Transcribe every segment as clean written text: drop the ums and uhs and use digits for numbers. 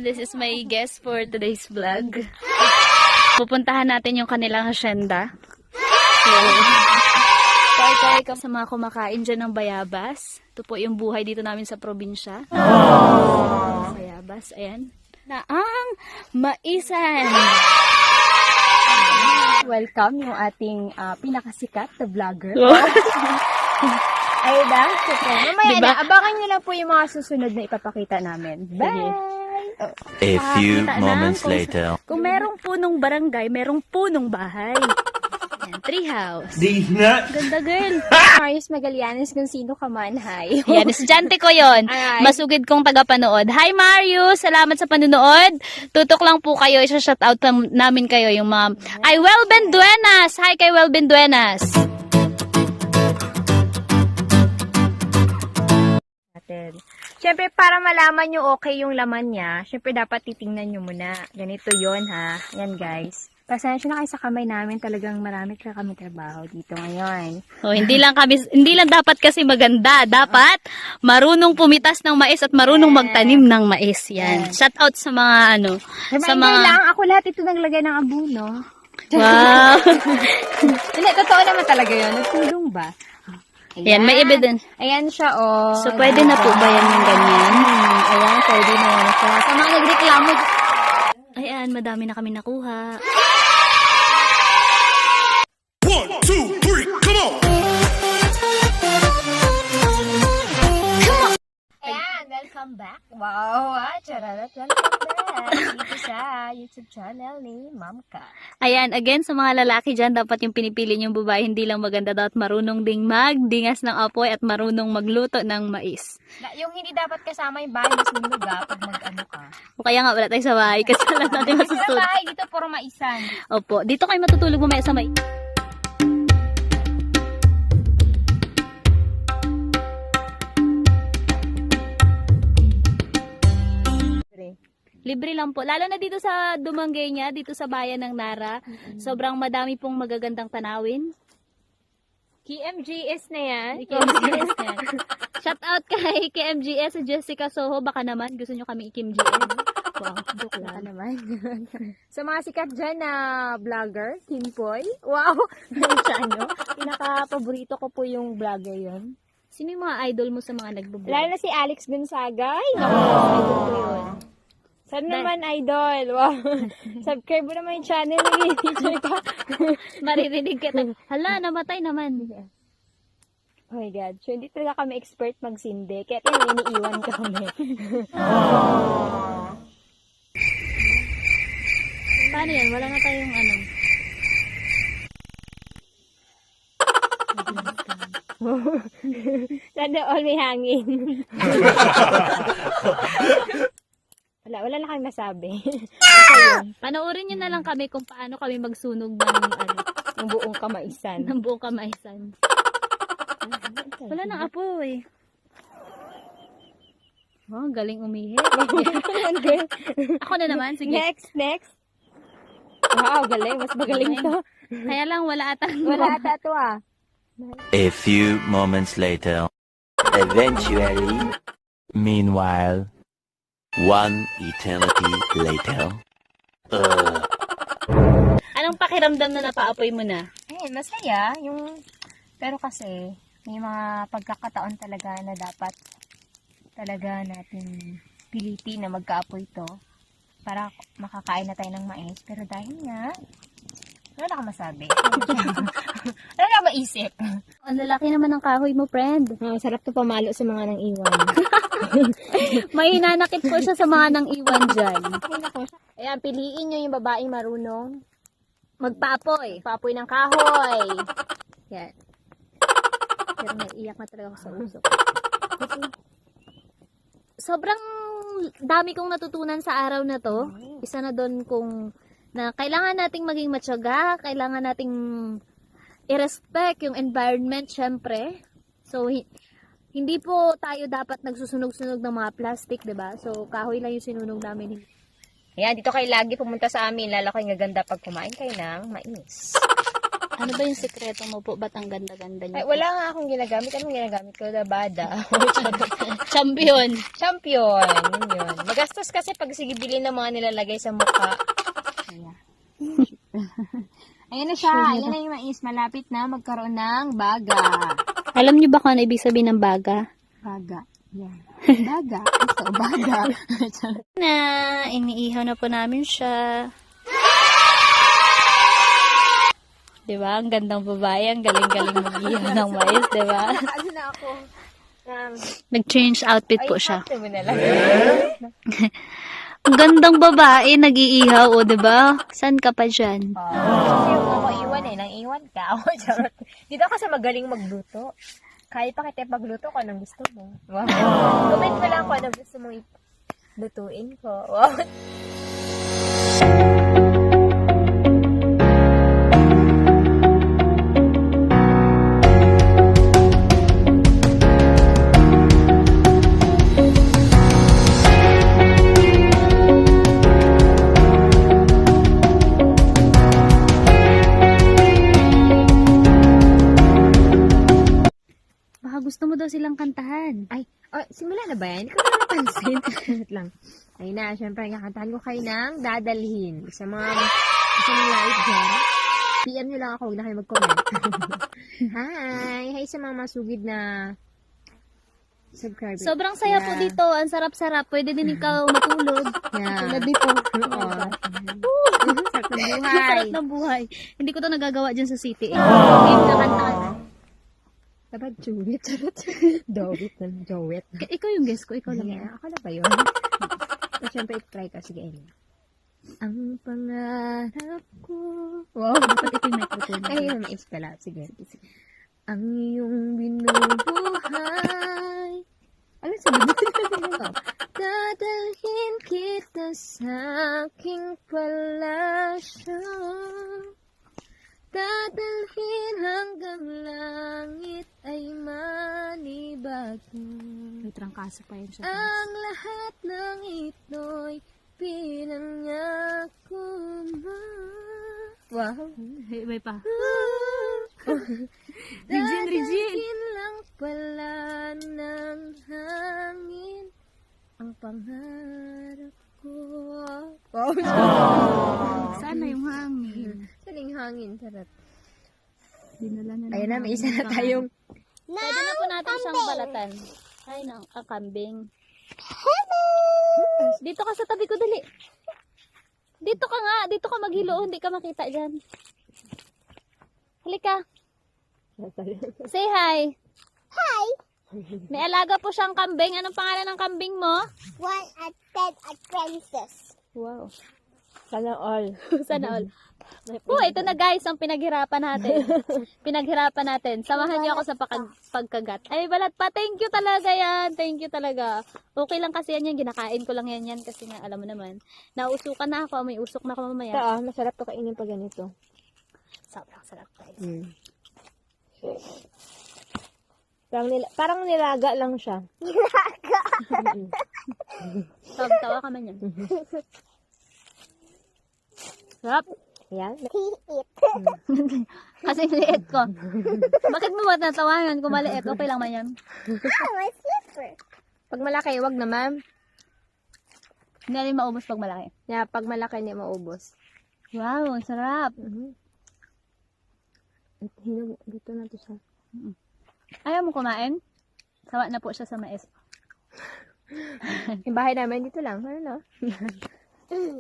Ayan, this is my guest for today's vlog. Pupuntahan natin yung kanilang hacienda. So, kaya ka sa mga kumakain dyan ng bayabas. Ito po yung buhay dito namin sa probinsya. Bayabas, ayan. Na ang maisan. Welcome yung ating pinakasikat na vlogger. Ay na, mamaya Diba? na, abangan nyo lang po yung mga susunod na ipapakita namin. Bye! A few Makakita moments lang later. Kung merong punong barangay, merong punong bahay. Ayan, tree house. Di na. Ganda girl. Marius Magallanes, kung sino ka man, hi. Yan, estudyante ko yon. Ay. Masugid kong tagapanood. Hi Marius! Salamat sa panunood. Tutok lang po kayo. Isa-shoutout namin kayo yung mga... Ay, Welben Duenas! Hi kay Welben Duenas! Siyempre, para malaman nyo okay yung laman niya, siyempre dapat titingnan nyo muna. Ganito yon ha. Yan guys. Pasensya na kayo sa kamay namin. Talagang marami kami trabaho dito ngayon. Oh, hindi lang dapat kasi maganda. Dapat marunong pumitas ng mais at marunong magtanim ng mais. Yan. Shoutout sa mga sa Reminder mga... lang, ako lahat ito naglagay ng abuno. Wow! Hindi, totoo naman talaga yun. Nagtulong ba? Yan, may evidence. Ayan siya, oh. So, pwede na po ba yan yung ganyan? Ayan, pwede na yan siya. Sa mga nagreklamo, Ayan, madami na kami nakuha. 1, 2, 3, come on! ayan, welcome back. Wow, chararat, welcome back. Dito sa YouTube channel ni Mamka. Ayan, again, sa mga lalaki dyan, dapat yung pinipili niyong babae, hindi lang maganda, dapat marunong ding magdingas ng apoy at marunong magluto ng mais. Yung hindi dapat kasama yung bahay mas minuga pag mag-ano ka. O kaya nga, wala tayo sa bahay kasi wala natin Kasi masusunod. sa bahay, dito puro maisan. Opo, dito kayo matutulog mamaya sa may... Libre lang po. Lalo na dito sa Dumangueña, dito sa bayan ng Nara. Sobrang madami pong magagandang tanawin. KMGS na yan. KMGS yan. Shout out kay KMGS sa Jessica Soho. Baka naman gusto nyo kami i-KMGS. Wow, joke Baka lang. naman. Sa mga sikat dyan na vlogger, Kim Poy. Wow! Siya, no? Pinaka-paborito ko po yung vlogger yon. Sino yung mga idol mo sa mga nagbo-vlog? Lalo na si Alex Gonzaga. Ay, naku, idol ko yun. Saan naman, idol? Wow. Subscribe mo naman yung channel ni teacher ka. Maririnig kita. Hala, namatay naman. Oh my God. So, hindi talaga kami expert magsindi. Kaya iniiwan kami. Paano yan? Wala na tayong ano. Sana all may hangin. Wala na kami masabi. Panoorin nyo na lang kami kung paano kami magsunog ng Yung buong kamaisan. ng buong kamaisan. Wala nang apoy. Oh, galing umihi. Ako na naman, sige. Next. Wow, galing. Mas magaling to. Kaya lang wala atang Wala ata to ah. A few moments later. Eventually. Meanwhile. One eternity later. Anong pakiramdam na napaapoy mo na? Eh, masaya. Pero kasi, may mga pagkakataon talaga na dapat talaga natin pilitin na magkaapoy to para makakain na tayo ng mais. Pero dahil nga, wala ka masabi. Wala ka maisip. Ang lalaki naman ng kahoy mo, friend. Sarap to pamalo sa mga nang iwan. May hinanakit po siya sa mga nang iwan dyan. Ayan, piliin nyo yung babaeng marunong Magpaapoy. paapoy ng kahoy. Yan. Pero naiiyak na talaga ako sa usok. Sobrang dami kong natutunan sa araw na to. Isa na doon na kailangan nating maging matyaga, kailangan nating i-respect yung environment, syempre. So, hindi po tayo dapat nagsusunog-sunog ng mga plastic, diba? So, kahoy lang yung sinunog namin. Ayan, dito kayo lagi pumunta sa amin. Lalo kayo gaganda pag kumain kayo ng mais. Ano ba yung sekreto mo po? Ba't ang ganda-ganda Ay, niyo? wala nga akong ginagamit. Anong ginagamit ko? Labada. Champion. Champion. Yun. Magastos kasi pag sige bilhin ng mga nilalagay sa mukha. Ayan. Ayan na siya. Ayan na yung mais. Malapit na magkaroon ng baga. Alam niyo ba kung ano ibig sabihin ng baga? Baga. Yan. Baga. Ito, baga. Na, iniihaw na po namin siya. Diba? Ang gandang babae. Ang galing-galing mag-ihaw ng mais, diba? Ano na ako? Nag-change outfit po siya. Ito mo na lang. Ang gandang babae, nag-iihaw, o diba? Saan ka pa dyan? Kasi yung ako iwan eh. Nang iwan ka. Ako, charot. Dito kasi magaling magluto. Kaya pa kita pagluto kung anong gusto mo. Wow. Comment mo lang kung anong gusto mong lutuin ko. Wow. Baka gusto mo daw silang kantahan. Ay, oh, simula na ba yan? Hindi ko na napansin. Wait lang. Ayun na, syempre, kakantahan ko kayo ng dadalhin. Sa mga live dyan. PM nyo lang ako, huwag na kayo mag-comment. Hi! Hi sa mga masugid na subscriber. Sobrang saya po dito. Ang sarap-sarap. Pwede din ikaw matulog. Yeah. Tulad dito. Oo. Sarap ng Ang buhay. sarap ng buhay. Hindi ko to nagagawa dyan sa city. Game na kanta. Dapat Jowet. Dowet na. Jowet. Ikaw yung guest ko. Ikaw lang. Yeah, ako na ba yun? Siyempre, try ka. Sige, ayun. Ang pangarap ko. Wow. Dapat ito yung microphone. Ay, yung mais pala. Sige. Ang iyong binubuhay. Ano sabi mo? Dadalhin kita sa aking palasyo. Dadalhin hanggang langit ay manibago. May trangkaso pa yun siya. Ang lahat ng ito'y pinangako mo. Wow. May pa. Regine, Regine. lang pala ng hangin ang pangarap ko. Wow. Sana yung hangin. Saling hangin, sarap. Dinala na. Ayun na, may isa na tayong Pwede na po natin siyang balatan. Ay, ang kambing. Dito ka sa tabi ko, dali. Dito ka nga. Dito ka maghilo. Hindi ka makita dyan. Halika. Say hi. Hi, May alaga po siyang kambing. Anong pangalan ng kambing mo? one at 10 at princess. Wow. sana all. Sana all. Ito na guys, ang pinaghirapan natin. Pinaghirapan natin. Samahan niyo ako sa pagkagat. Ay, balat pa. Thank you talaga yan. Thank you talaga. Okay lang kasi yan. Ginakain ko lang yan kasi nga, alam mo naman. Nausukan na ako. May usok na ako mamaya. Ito masarap to kainin pag ganito. Sobrang sarap guys. Parang nilaga lang siya. Tawa ka man yan. Sarap. Yan. Eat. Kasi liit ko. Bakit mo ba natawanan kung maliit? Okay lang man yan. Oh, my slipper. Pag malaki, wag na ma'am. Hindi rin maubos pag malaki. Yeah, pag malaki, hindi maubos. Wow, ang sarap. Dito na to siya. Ayaw mo kumain? Sawa na po siya sa mais. Yung bahay namin, dito lang. Ano no?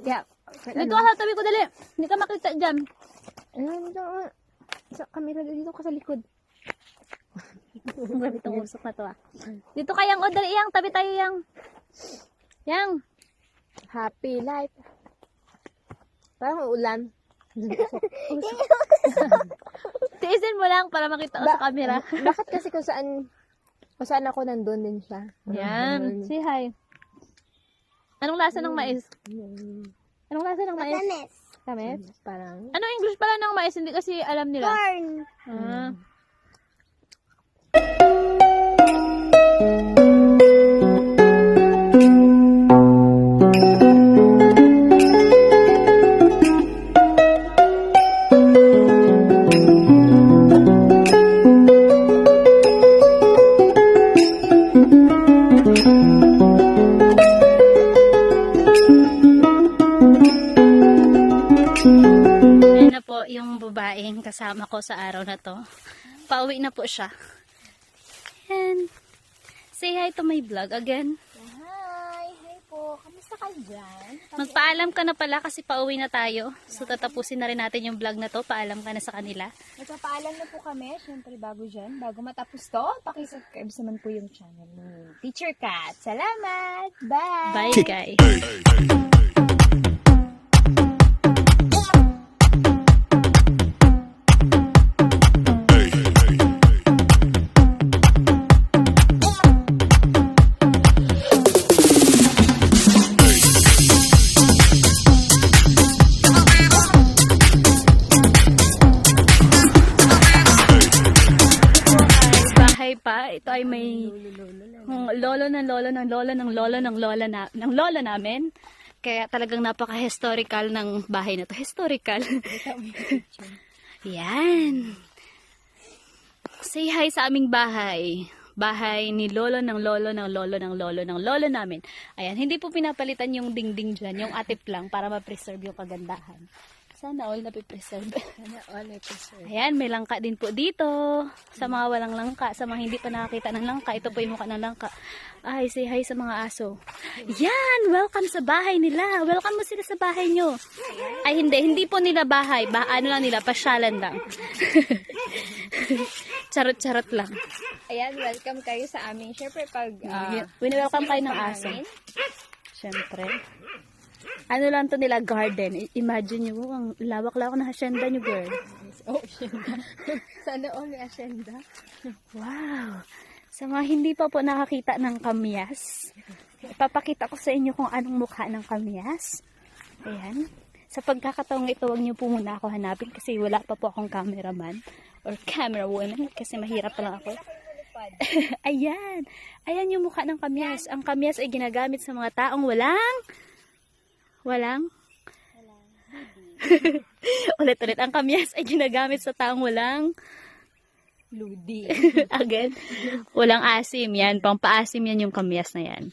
Yeah. Dito ka sa tabi ko, dali. Hindi ka makita dyan. Dito ka. Sa camera, dito ka sa likod. Grabe itong usok na to ah. Dito ka yang, o dali yang, tabi tayo yang. Yang. Happy life. Parang ulan. Tiisin mo lang para makita ko sa camera. Bakit kasi kung saan ako nandun din siya. Yan. Say hi. Anong lasa ng mais? Anong lasa ng mais? Tamis. Tamis? Parang Anong English pala ng mais? Hindi kasi alam nila. Corn. Ah. kasama ko sa araw na to. Pauwi na po siya. And say hi to my vlog again. Hi! Hi po! Kamusta ka dyan? Magpaalam ka na pala kasi pauwi na tayo. So tatapusin na rin natin yung vlog na to. Paalam ka na sa kanila. Magpapaalam na po kami. Siyempre, bago dyan. Bago matapos to, pakisubscribe naman po yung channel ni Teacher Kat. Salamat! Bye! Bye guys. Bahay pa. Ito ay may lolo ng lolo ng lolo ng lolo ng lola namin. Kaya talagang napaka-historical ng bahay na to. Historical. Yan. Say hi sa aming bahay. Bahay ni lolo ng lolo ng lolo ng lolo ng lolo namin. Ayan, hindi po pinapalitan yung dingding dyan. Yung atip lang para ma-preserve yung kagandahan. Sana all na-preserve. Sana all episode. Ayan, may langka din po dito. Sa mga walang langka, sa mga hindi pa nakakita ng langka, ito po yung mukha ng langka. Ay, say hi sa mga aso. Yan! Welcome sa bahay nila. Welcome mo sila sa bahay nyo. Ay, hindi po nila bahay. Ano lang nila, pasyalan lang. Charot-charot lang. Ayan, welcome kayo sa amin. Siyempre, pag... Wini-welcome kayo ng aso. Siyempre. Ano lang to nila, garden. Imagine nyo, ang lawak-lawak na hacienda nyo, girl. Oh, asyenda. Sana all may asyenda. Wow! Sa mga hindi pa po nakakita ng kamyas, ipapakita ko sa inyo kung anong mukha ng kamyas. Ayan. Sa pagkakataong ito, huwag nyo po muna ako hanapin kasi wala pa po akong cameraman or camera woman kasi mahirap pa lang ako. Ayan. Ayan yung mukha ng kamyas. Ang kamyas ay ginagamit sa mga taong walang ulit-ulit. Ang kamyas ay ginagamit sa taong walang Ludi. again, walang asim. Yan, pampaasim yan yung kamyas na yan.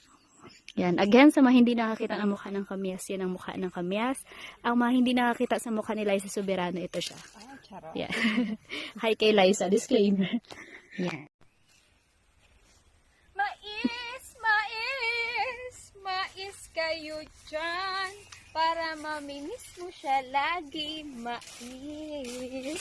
Yan, again, sa mga hindi nakakita ng mukha ng kamyas, yan ang mukha ng kamyas. Ang mga hindi nakakita sa mukha ni Liza Soberano, ito siya. Ah, charot. Yan. Hi kay Liza, disclaimer. Yan. Mais kayo dyan para mamimiss mo siya lagi, mais.